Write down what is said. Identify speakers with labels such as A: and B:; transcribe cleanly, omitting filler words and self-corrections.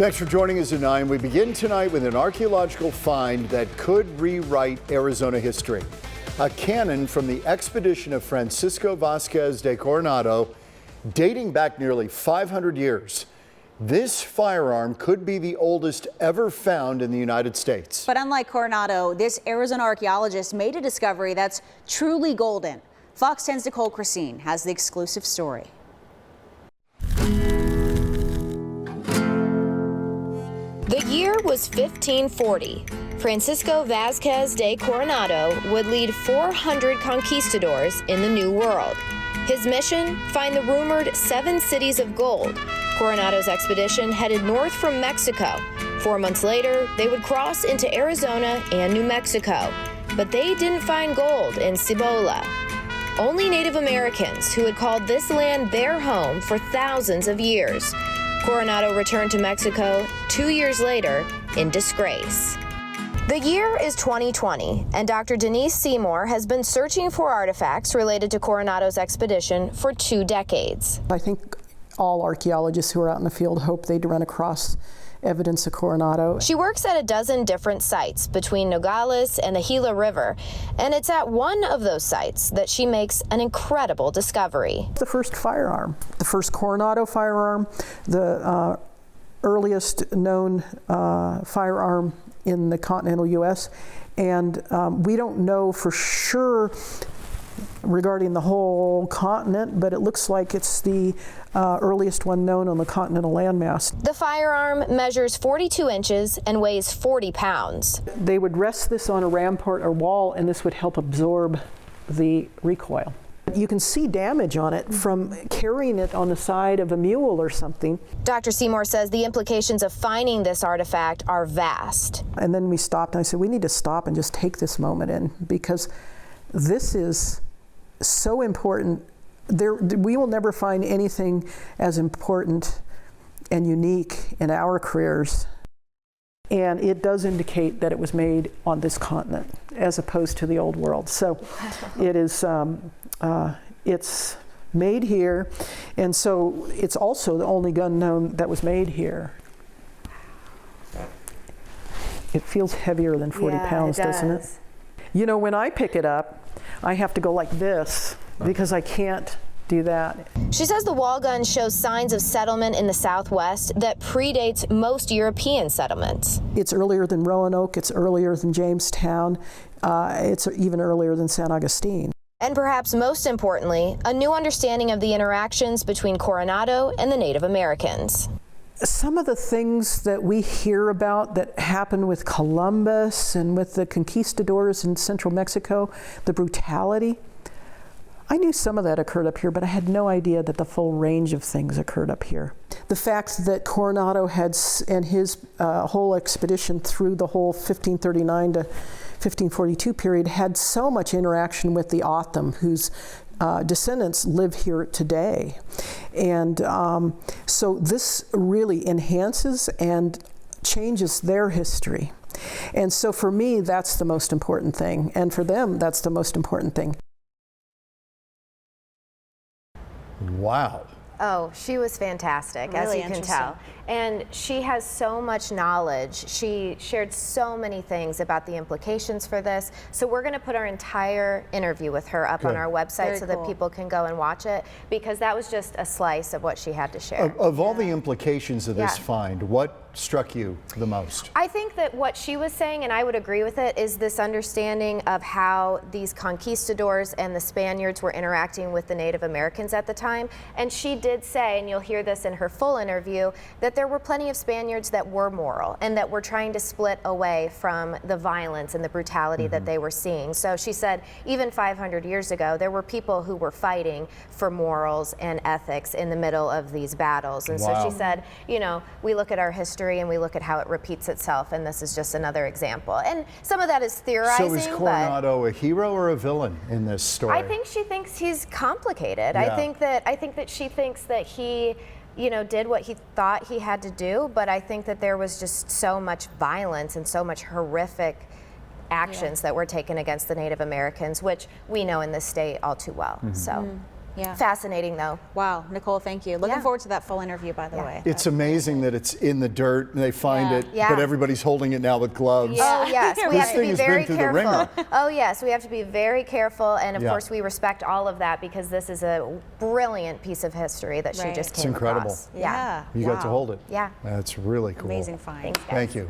A: Thanks for joining us at 9. We begin tonight with an archaeological find that could rewrite Arizona history. A cannon from the expedition of Francisco Vázquez de Coronado, dating back nearly 500 years. This firearm could be the oldest ever found in the United States.
B: But unlike Coronado, this Arizona archaeologist made a discovery that's truly golden. Fox 10's Nicole Christine has the exclusive story.
C: The year was 1540. Francisco Vázquez de Coronado would lead 400 conquistadors in the New World. His mission? Find the rumored 7 cities of gold. Coronado's expedition headed north from Mexico. 4 months later, they would cross into Arizona and New Mexico. But they didn't find gold in Cibola. Only Native Americans who had called this land their home for thousands of years. Coronado returned to Mexico 2 years later in disgrace. The year is 2020, and Dr. Denise Seymour has been searching for artifacts related to Coronado's expedition for 2 decades.
D: I think all archaeologists who are out in the field hope they'd run across evidence of Coronado.
C: She works at a dozen different sites between Nogales and the Gila River, and it's at one of those sites that she makes an incredible discovery.
D: The first firearm, the first Coronado firearm, the earliest known firearm in the continental U.S., and we don't know for sure regarding the whole continent, but it looks like it's the earliest one known on the continental landmass.
C: The firearm measures 42 inches and weighs 40 pounds.
D: They would rest this on a rampart or wall, and this would help absorb the recoil. You can see damage on it from carrying it on the side of a mule or something.
C: Dr. Seymour says the implications of finding this artifact are vast.
D: And then we stopped, and I said, we need to stop and just take this moment in, because this is so important. We will never find anything as important and unique in our careers. And it does indicate that it was made on this continent as opposed to the old world. So it is, it's made here. And so it's also the only gun known that was made here. It feels heavier than 40 pounds, doesn't it? You know, when I pick it up, I have to go like this because I can't do that.
C: She says the wall gun shows signs of settlement in the Southwest that predates most European settlements.
D: It's earlier than Roanoke, it's earlier than Jamestown, it's even earlier than San Agustin.
C: And perhaps most importantly, a new understanding of the interactions between Coronado and the Native Americans.
D: Some of the things that we hear about that happened with Columbus and with the conquistadors in central Mexico, the brutality, I knew some of that occurred up here, but I had no idea that the full range of things occurred up here. The fact that Coronado had, and his whole expedition through the whole 1539 to 1542 period had so much interaction with the O'odham, whose descendants live here today. And so this really enhances and changes their history. And so for me, that's the most important thing. And for them, that's the most important thing.
A: Wow.
C: Oh, she was fantastic, as you can tell. And she has so much knowledge. She shared so many things about the implications for this. So we're going to put our entire interview with her up on our website so that people can go and watch it, because that was just a slice of what she had to share.
A: Of all the implications of this find, what struck you the most?
C: I think that what she was saying, and I would agree with it, is this understanding of how these conquistadors and the Spaniards were interacting with the Native Americans at the time. And she did say, and you'll hear this in her full interview, that there were plenty of Spaniards that were moral and that were trying to split away from the violence and the brutality that they were seeing. So she said, even 500 years ago, there were people who were fighting for morals and ethics in the middle of these battles. And so she said, you know, we look at our history and we look at how it repeats itself, and this is just another example. And some of that is theorizing.
A: So is Coronado a hero or a villain in this story?
C: I think she thinks he's complicated. I think that she thinks that he, you know, did what he thought he had to do, but I think that there was just so much violence and so much horrific actions that were taken against the Native Americans, which we know in this state all too well. So.
B: Yeah.
C: Fascinating, though.
B: Wow, Nicole, thank you. Looking
C: Yeah.
B: forward to that full interview, by the way.
A: It's amazing that it's in the dirt and they find it,
C: Yeah.
A: but everybody's holding it now with gloves.
C: Oh, yes. We
A: This
C: have to
A: thing
C: be
A: has been
C: very
A: through the
C: careful.
A: ringer.
C: Oh, yes. We have to be very careful. And of
A: Yeah.
C: course, we respect all of that because this is a brilliant piece of history that she
B: Right.
C: just
A: It's
C: came
A: incredible.
C: across.
B: Yeah.
A: You got to
B: Wow.
A: hold it.
C: Yeah.
A: That's really cool.
B: Amazing find.
C: Thanks, guys.
A: Thank you.